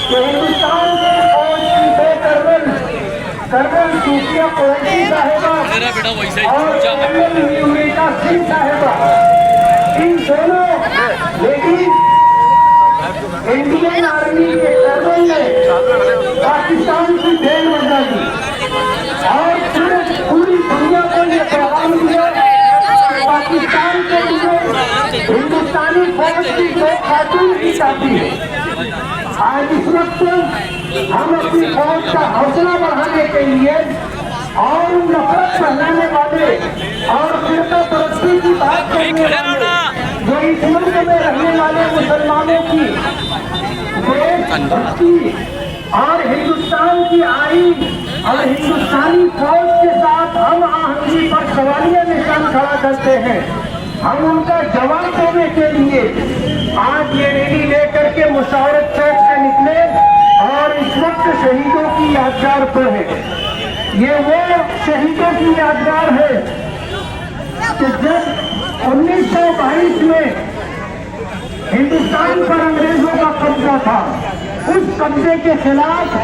کہ ہندوستان کے فوج کی دو کرنل صوفیہ قریشی صاحبہ اور کرنل نیوریکا سنگھ صاحبہ، ان دونوں لیڈیز انڈین آرمی کے کرنل نے پاکستان کی جیل بجا دی اور پوری دنیا کو یہ پیغام دیا کہ پاکستان کے لیے ہندوستانی فوج کی دو خاتون کی شادی ہے۔ آج اس وقت ہم اپنی فوج کا حوصلہ بڑھانے کے لیے اور نفرت پھیلانے والے اور فرقہ پرستی کی بات کرنے والے جو اس ملک میں رہنے والے مسلمانوں کی دیش بھکتی اور ہندوستان کی آئین اور ہندوستانی فوج کے ساتھ ہم آہنگی پر سوالیہ نشان کھڑا کرتے ہیں، ہم ان کا جواب دینے کے لیے آج یہ ریلی لے کر کے مشاورت چوک سے نکلے اور اس وقت شہیدوں کی یادگار پر ہے۔ یہ وہ شہیدوں کی یادگار ہے کہ جب 1922 میں ہندوستان پر انگریزوں کا قبضہ تھا، اس قبضے کے خلاف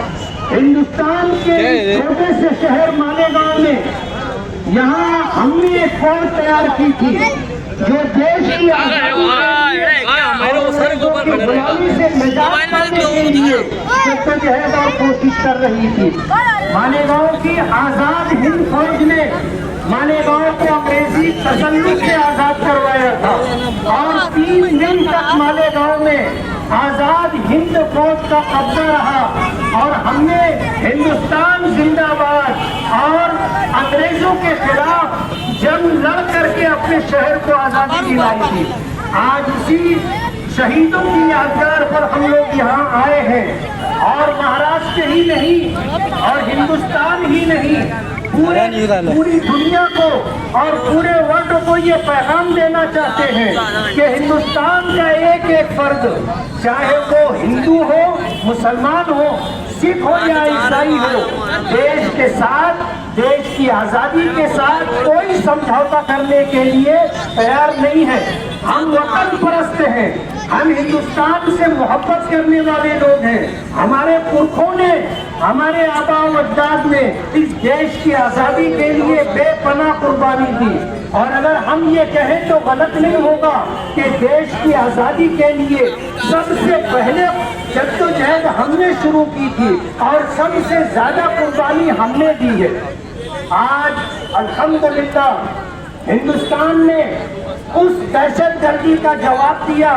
ہندوستان کے چھوٹے سے شہر مالیگاؤں میں یہاں ہم نے ایک فوج تیار کی تھی جو دیش کی غلامی سے نجات پانے کے لیے جدوجہد اور کوشش کر رہی تھی۔ مالیگاؤں کی آزاد ہند فوج نے مالیگاؤں کو انگریزی تسلط سے آزاد کروایا تھا اور 3 دن تک مالیگاؤں میں آزاد ہند فوج کا قبضہ رہا اور ہم نے ہندوستان زندہ باد اور انگریزوں کے خلاف جنگ لڑ کر کے اپنے شہر کو آزادی دلائی تھی۔ آج اسی شہیدوں کی یادگار پر ہم لوگ یہاں آئے ہیں اور مہاراشٹر ہی نہیں اور ہندوستان ہی نہیں پوری دنیا کو اور پورے ورلڈ کو یہ پیغام دینا چاہتے ہیں کہ ہندوستان کا ایک ایک فرد، چاہے وہ ہندو ہو، مسلمان ہو، سکھ ہو یا عیسائی ہو، دیش کے ساتھ، دیش کی آزادی کے ساتھ کوئی سمجھوتا کرنے کے لیے تیار نہیں ہے۔ ہم وطن پرست ہیں، ہم ہندوستان سے محبت کرنے والے لوگ ہیں۔ ہمارے پرکھوں نے، ہمارے آباء و اجداد نے اس دیش کی آزادی کے لیے بے پناہ قربانی دی، اور اگر ہم یہ کہیں تو غلط نہیں ہوگا کہ دیش کی آزادی کے لیے سب سے پہلے جدوجہد ہم نے شروع کی تھی اور سب سے زیادہ قربانی ہم نے دی ہے۔ آج الحمدللہ ہندوستان نے اس دہشت گردی کا جواب دیا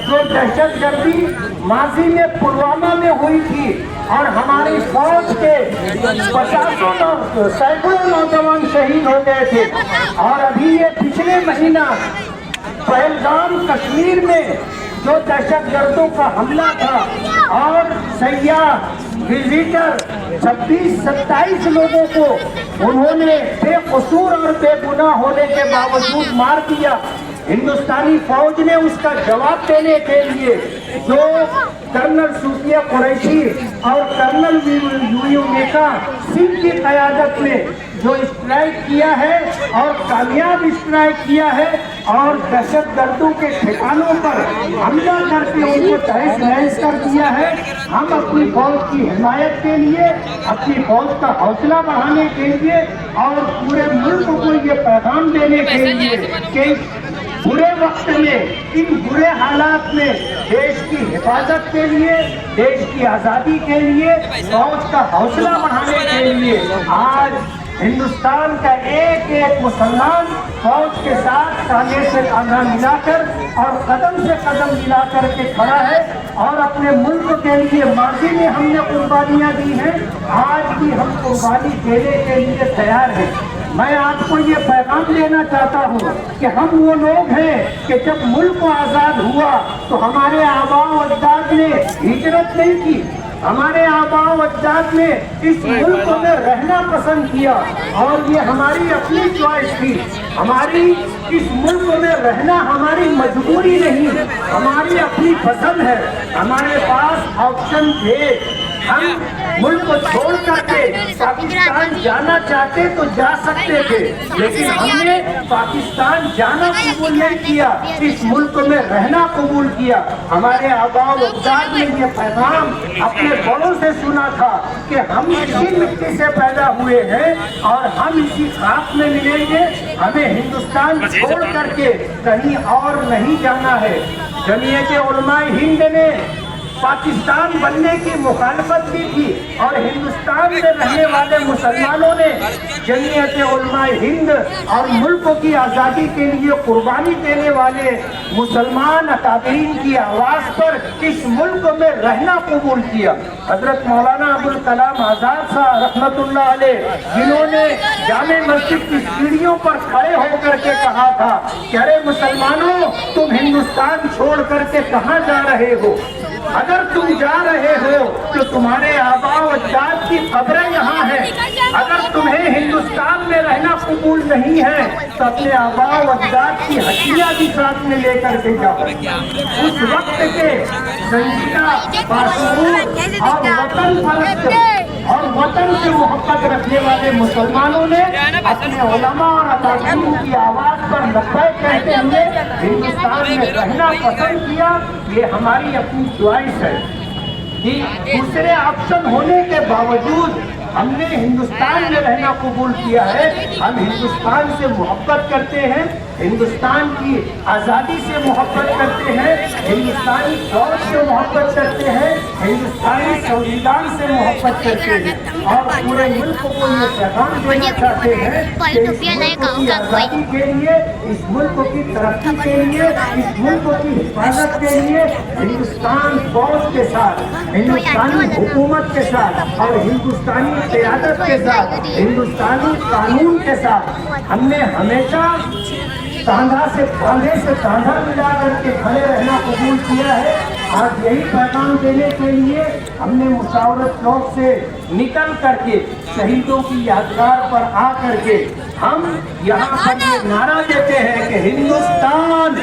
جو دہشت گردی ماضی میں پلوامہ میں ہوئی تھی اور ہماری فوج کے 50 سینکڑوں نوجوان شہید ہو گئے تھے، اور ابھی یہ پچھلے مہینہ پہلگام کشمیر میں جو دہشت گردوں کا حملہ تھا اور سیاح وزیٹر 26-27 لوگوں کو انہوں نے بے قصور اور بے گناہ ہونے کے باوجود مار دیا۔ ہندوستانی فوج نے اس کا جواب دینے کے لیے جو کرنل صوفیہ قریشی اور کرنل نیوریکا سنگھ کی قیادت میں جو اسٹرائک کیا ہے اور کامیاب اسٹرائک کیا ہے اور دہشت گردوں کے ٹھکانوں پر حملہ کر کے ان کو تہس نہس کر دیا ہے، ہم اپنی فوج کی حمایت کے لیے، اپنی فوج کا حوصلہ بڑھانے کے لیے اور پورے ملک کو یہ پیغام دینے کے لیے کہ برے وقت میں، ان برے حالات میں دیش کی حفاظت کے لیے، دیش کی آزادی کے لیے، فوج کا حوصلہ بڑھانے کے لیے آج ہندوستان کا ایک ایک مسلمان فوج کے ساتھ کاندھے سے کاندھا ملا کر اور قدم سے قدم ملا کر کے کھڑا ہے اور اپنے ملک کے لیے ماضی میں ہم نے قربانیاں دی ہیں، آج بھی ہم قربانی دینے کے لیے تیار ہیں۔ میں آپ کو یہ پیغام دینا چاہتا ہوں کہ ہم وہ لوگ ہیں کہ جب ملک آزاد ہوا تو ہمارے آباء و اجداد نے ہجرت نہیں کی، ہمارے آباء و اجداد نے اس ملک میں رہنا پسند کیا اور یہ ہماری اپنی چوائس تھی۔ ہماری اس ملک میں رہنا ہماری مجبوری نہیں، ہماری اپنی پسند ہے۔ ہمارے پاس آپشن تھے ہم ملک کو چھوڑ کر کے پاکستان جانا چاہتے تو جا سکتے تھے، لیکن ہم نے پاکستان جانا قبول نہیں کیا، اس ملک میں رہنا قبول کیا۔ ہمارے آباء و اجداد نے یہ پیغام اپنے بڑوں سے سنا تھا کہ ہم اسی مٹی سے پیدا ہوئے ہیں اور ہم اسی خاک میں ملیں گے، ہمیں ہندوستان چھوڑ کر کے کہیں اور نہیں جانا ہے۔ جمعیت علماء ہند نے پاکستان بننے کی مخالفت بھی کی اور ہندوستان میں رہنے والے مسلمانوں نے جمعیت علماء ہند اور ملک کی آزادی کے لیے قربانی دینے والے مسلمان اکابرین کی آواز پر اس ملک میں رہنا قبول کیا۔ حضرت مولانا ابوالکلام آزاد صاحب رحمت اللہ علیہ، جنہوں نے جامع مسجد کی سیڑھیوں پر کھڑے ہو کر کے کہا تھا کہ ارے مسلمانوں، تم ہندوستان چھوڑ کر کے کہاں جا رہے ہو؟ اگر تم جا رہے ہو تو تمہارے آباء و اجداد کی قبریں یہاں ہیں، اگر تمہیں ہندوستان میں رہنا قبول نہیں ہے تو اپنے آباء و اجداد کی ہڈیاں بھی ساتھ میں لے کر کے جاؤ۔ اس وقت کے سنجیدہ باشعور اور وطن پرست اور وطن سے محبت رکھنے والے مسلمانوں نے اپنے علماء اور اکابرین کی آواز پر لبیک کہتے ہوئے ہندوستان میں رہنا پسند کیا۔ یہ ہماری اپنی چوائس ہے۔ دوسرے آپشن ہونے کے باوجود ہم نے ہندوستان میں رہنا قبول کیا ہے۔ ہم ہندوستان سے محبت کرتے ہیں، ہندوستان کی آزادی سے محبت کرتے ہیں، ہندوستانی فوج سے محبت کرتے ہیں، ہندوستانی سنویدھان سے محبت کرتے ہیں اور پورے ملک کو یہ پیغام دینا چاہتے ہیں کہ اس ملک کی آزادی کے لیے، اس ملک کی ترقی کے لیے، اس ملک کی حفاظت کے لیے ہندوستان فوج کے ساتھ، ہندوستانی حکومت کے ساتھ اور ہندوستانی قیادت کے ساتھ، ہندوستانی قانون کے ساتھ ہم نے ہمیشہ کاندھا سے کاندھا ملا کر کے کھڑے رہنا قبول کیا ہے۔ آج یہی پیغام دینے کے لیے ہم نے مشاورت چوک سے نکل کر کے شہیدوں کی یادگار پر آ کر کے ہم یہاں پر یہ نعرہ دیتے ہیں کہ Hindustan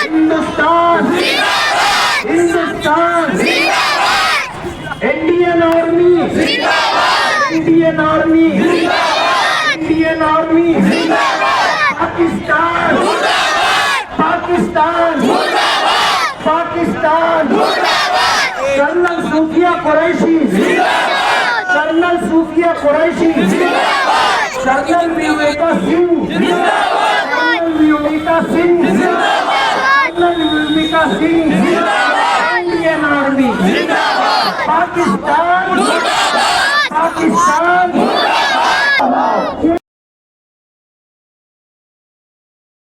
Hindustan Hindustan, Indian army Indian army Indian army, Pakistan Pakistan Pakistan. Colonel Sofiya Qureshi, colonel Sofiya Qureshi, colonel Vyomika Singh, colonel Vyomika Singh, colonel Vyomika Singh, Indian army, Pakistan Pakistan.